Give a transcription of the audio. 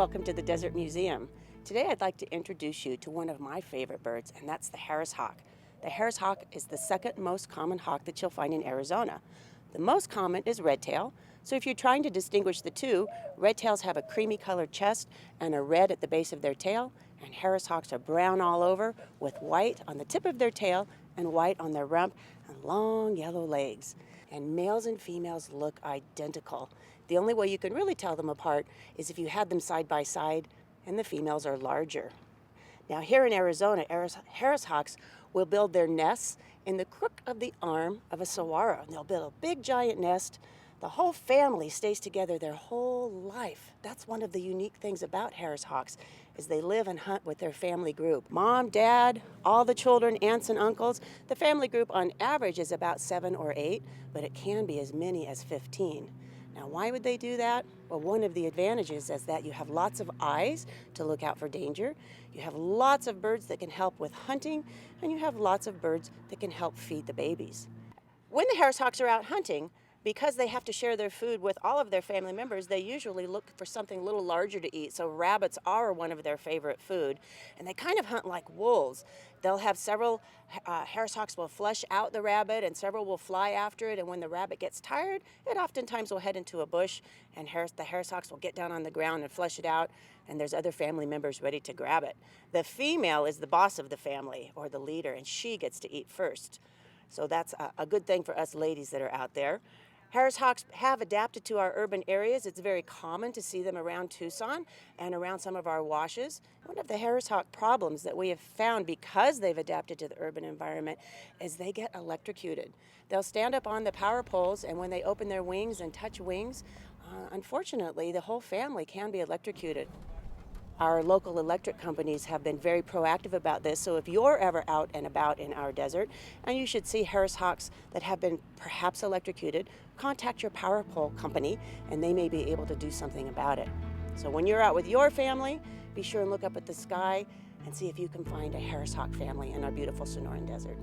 welcome to the Desert Museum. Today I'd like to introduce you to one of my favorite birds, and that's the Harris hawk. The Harris hawk is the second most common hawk that you'll find in Arizona. The most common is redtail, so if you're trying to distinguish the two, redtails have a creamy colored chest and a red at the base of their tail, and Harris hawks are brown all over with white on the tip of their tail and white on their rump and long yellow legs. And males and females look identical. The only way you can really tell them apart is if you had them side by side and the females are larger. Now here in Arizona, Harris hawks will build their nests in the crook of the arm of a saguaro. And they'll build a big giant nest. The whole family stays together their whole life. That's one of the unique things about Harris hawks, is they live and hunt with their family group. Mom, dad, all the children, aunts and uncles. The family group on average is about 7 or 8, but it can be as many as 15. Now, why would they do that? Well, one of the advantages is that you have lots of eyes to look out for danger. You have lots of birds that can help with hunting, and you have lots of birds that can help feed the babies. When the Harris hawks are out hunting, because they have to share their food with all of their family members, they usually look for something a little larger to eat. So rabbits are one of their favorite food, and they kind of hunt like wolves. They'll have several, Harris hawks will flush out the rabbit, and several will fly after it, and when the rabbit gets tired, it oftentimes will head into a bush, and the Harris hawks will get down on the ground and flush it out, and there's other family members ready to grab it. The female is the boss of the family, or the leader, and she gets to eat first. So that's a good thing for us ladies that are out there. Harris hawks have adapted to our urban areas. It's very common to see them around Tucson and around some of our washes. One of the Harris hawk problems that we have found because they've adapted to the urban environment is they get electrocuted. They'll stand up on the power poles, and when they open their wings and touch wings, unfortunately, the whole family can be electrocuted. Our local electric companies have been very proactive about this, so if you're ever out and about in our desert and you should see Harris hawks that have been perhaps electrocuted, contact your power pole company and they may be able to do something about it. So when you're out with your family, be sure and look up at the sky and see if you can find a Harris hawk family in our beautiful Sonoran Desert.